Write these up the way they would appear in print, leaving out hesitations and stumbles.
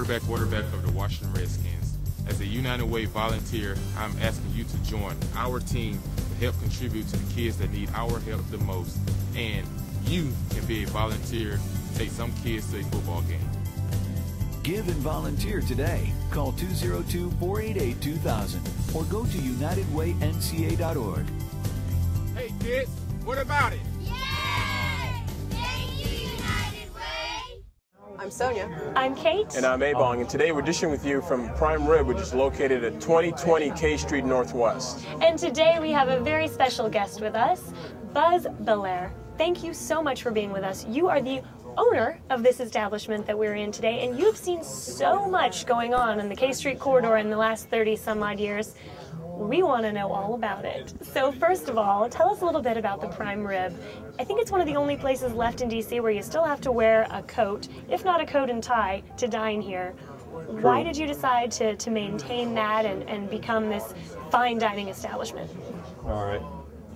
quarterback of the Washington Redskins. As a United Way volunteer, I'm asking you to join our team to help contribute to the kids that need our help the most. And you can be a volunteer to take some kids to a football game. Give and volunteer today. Call 202-488-2000 or go to unitedwaynca.org. Hey kids, what about it? I'm Sonya. I'm Kate. And I'm Ebong, and today we're dishing with you from Prime Rib, which is located at 2020 K Street Northwest. And today we have a very special guest with us, Belar. Thank you so much for being with us. You are the owner of this establishment that we're in today, and you've seen so much going on in the K Street corridor in the last 30 some odd years. We want to know all about it. So first of all, tell us a little bit about the Prime Rib. I think it's one of the only places left in DC where you still have to wear a coat, if not a coat and tie, to dine here. True. Why did you decide to maintain that and become this fine dining establishment? All right.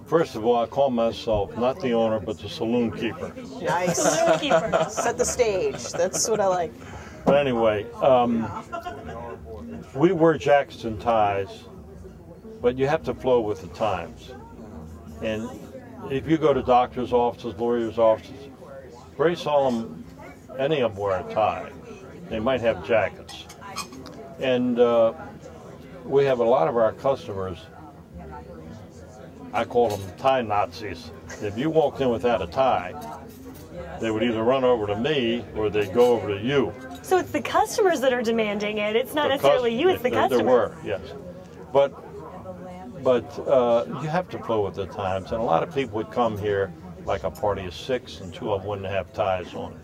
First of all, I call myself not the owner, but the saloon keeper. Nice. Saloon keeper. Set the stage. That's what I like. But anyway, we wear jackets and ties, but you have to flow with the times. And if you go to doctors' offices, lawyers' offices, very seldom any of them wear a tie. They might have jackets. And we have a lot of our customers, I call them tie Nazis. If you walked in without a tie, they would either run over to me or they'd go over to you. So it's the customers that are demanding it. It's not necessarily you, it's the customers. There were, yes. But you have to flow with the times. And a lot of people would come here like a party of 6 and 2 of them wouldn't have ties on.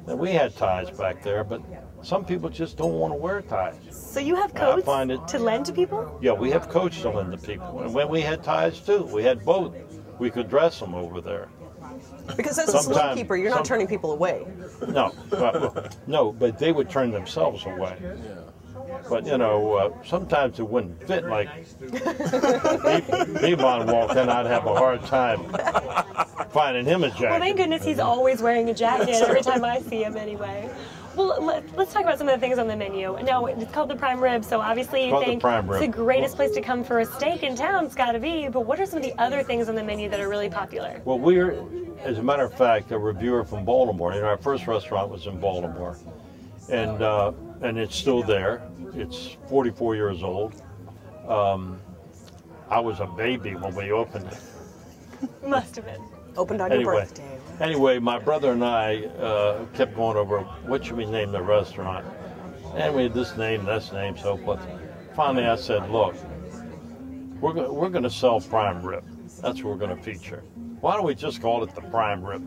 And we had ties back there, but some people just don't want to wear ties. So you have coats to lend to people? Yeah, we have coats to lend to people. And when we had ties too, we had both. We could dress them over there. Because as a saloon keeper, you're not turning people away. No, no, but they would turn themselves away. But, you know, sometimes it wouldn't fit. Like, Ebong walked in, I'd have a hard time finding him a jacket. Well, thank goodness he's always wearing a jacket every time I see him anyway. Well, let's talk about some of the things on the menu. Now, it's called the Prime Rib, so obviously you think it's the greatest place to come for a steak in town. It's got to be. But what are some of the other things on the menu that are really popular? Well, we're, as a matter of fact, a reviewer from Baltimore. You know, our first restaurant was in Baltimore, and it's still there. It's 44 years old. I was a baby when we opened it. Must have been. Opened on your birthday. Anyway, my brother and I kept going over, what should we name the restaurant? And we had this name, so forth. Finally, I said, look, we're going to sell Prime Rib. That's what we're going to feature. Why don't we just call it the Prime Rib?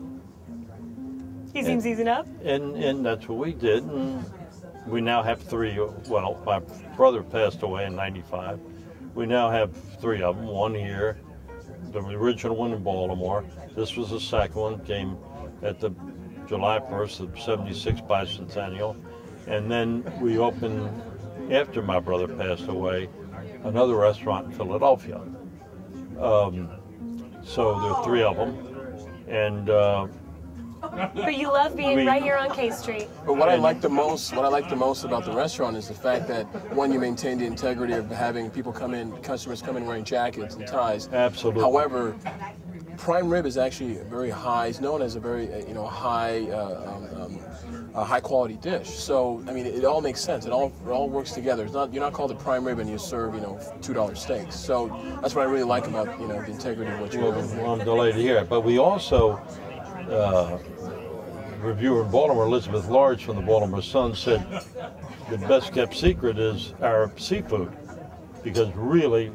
He seems easy enough. And that's what we did. And we now have 3. Well, my brother passed away in '95. We now have 3 of them. One here, the original one in Baltimore. This was the second one, came at the July 1st of '76 bicentennial. And then we opened, after my brother passed away, another restaurant in Philadelphia. So there are 3 of them. And but you love being right here on K Street. But what I like the most about the restaurant is the fact that, one, you maintain the integrity of having people come in, customers come in wearing jackets and ties. Absolutely. However, Prime Rib is actually very high. It's known as a very high quality dish. So I mean, it all makes sense. It all works together. It's not, you're not called a Prime Rib and you serve $2 steaks. So that's what I really like about the integrity of what you're doing. Well, I'm delighted to hear it. But we also, reviewer in Baltimore, Elizabeth Large from the Baltimore Sun, said the best kept secret is our seafood, because really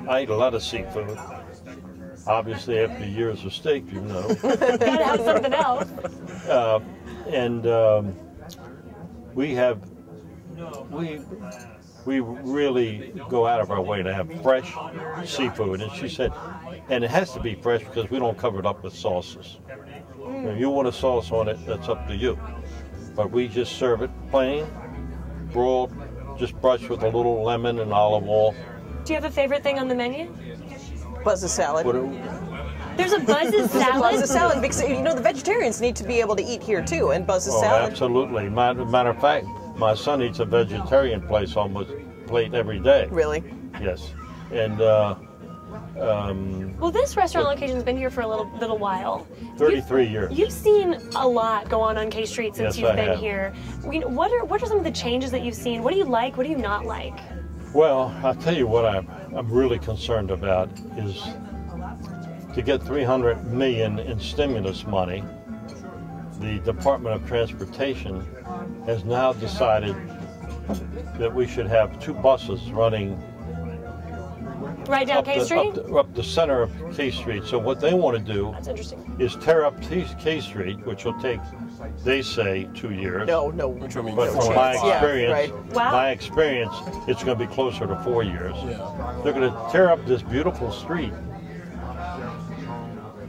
I eat a lot of seafood. Obviously, after years of steak, you know. Gotta have something else. We really go out of our way to have fresh seafood. And she said, and it has to be fresh because we don't cover it up with sauces. If you want a sauce on it, that's up to you. But we just serve it plain, broiled, just brushed with a little lemon and olive oil. Do you have a favorite thing on the menu? Buzz salad. There's a Buzz's salad. Buzz's salad, because you know the vegetarians need to be able to eat here too, and Buzz's salad. Absolutely. Matter of fact, my son eats a vegetarian plate every day. Really? Yes. And well, this restaurant location's been here for a little while. 33 years. You've seen a lot go on K Street since Yes, you've I been have. here. What are some of the changes that you've seen? What do you like? What do you not like? Well, I'll tell you what I'm really concerned about is to get $300 million in stimulus money. The Department of Transportation has now decided that we should have 2 buses running Right down K Street? up the center of K Street. So what they want to do That's interesting. is tear up K Street, which will take, they say, 2 years. No. Which I mean, But no from my chance. experience, right. Wow. my experience, it's going to be closer to 4 years. Yeah. They're going to tear up this beautiful street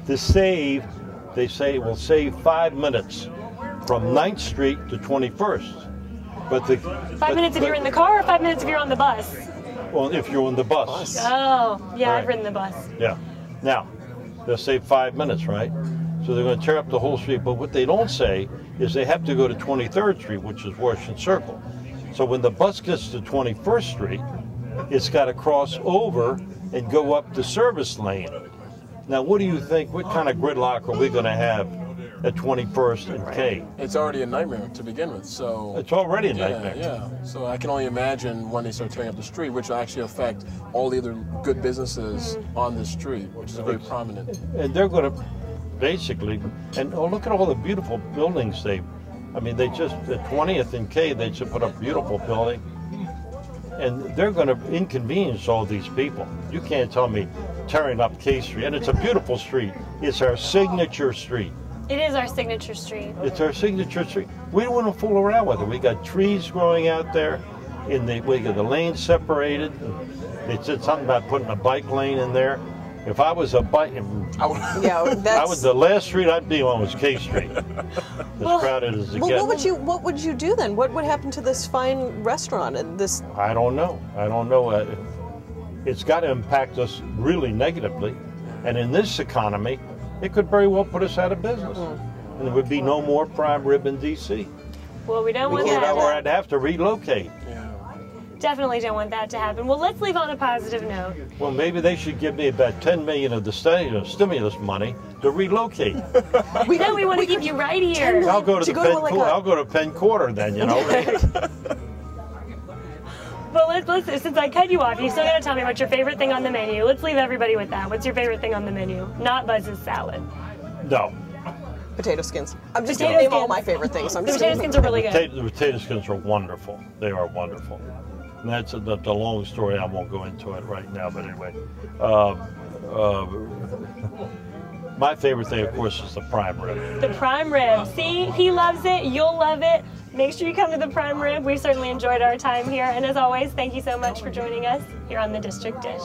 to save, they say it will save 5 minutes from 9th Street to 21st. But the 5 minutes if you're in the car, or 5 minutes if you're on the bus? well, if you're on the bus. Oh, yeah, I've Right. ridden the bus. Yeah. Now, they'll save 5 minutes, right? So they're going to tear up the whole street. But what they don't say is they have to go to 23rd Street, which is Washington Circle. So when the bus gets to 21st Street, it's got to cross over and go up the service lane. Now, what do you think? What kind of gridlock are we going to have at 21st and K? It's already a nightmare to begin with. So It's already a nightmare. Yeah. So I can only imagine when they start tearing up the street, which will actually affect all the other good businesses on the street, which is very prominent. And they're going to basically, and oh, look at all the beautiful buildings they just, at 20th and K, they should put up a beautiful building. And they're going to inconvenience all these people. You can't tell me tearing up K Street. And it's a beautiful street. It's our signature street. It is our signature street. It's our signature street. We don't want to fool around with it. We got trees growing out there. We got the lanes separated. They said something about putting a bike lane in there. If I was a bike, Yeah, that's. the last street I'd be on was K Street. As crowded as it Well, gets. what would you do then? What would happen to this fine restaurant and this? I don't know. It's got to impact us really negatively. And in this economy, it could very well put us out of business. And there would be no more prime rib in D.C. Well, we don't want can't that. have Or I'd have to relocate. Definitely don't want that to happen. Well, let's leave on a positive note. Well, maybe they should give me about $10 million of the stimulus money to relocate. We want to keep you right here. I'll go to To the go to Penn like Quarter. a- I'll go to Penn Quarter then, you know. Well, let's since I cut you off, you still got to tell me what's your favorite thing on the menu. Let's leave everybody with that. What's your favorite thing on the menu? Not Buzz's salad. No. Potato skins. I'm just Potato going to name all skins. my favorite things. I'm The just potato gonna- skins are really good. The potato skins are wonderful. They are wonderful. And that's the long story. I won't go into it right now, but anyway. My favorite thing, of course, is the prime rib. The prime rib. See, he loves it. You'll love it. Make sure you come to the prime rib. We've certainly enjoyed our time here. And as always, thank you so much for joining us here on the District Dish.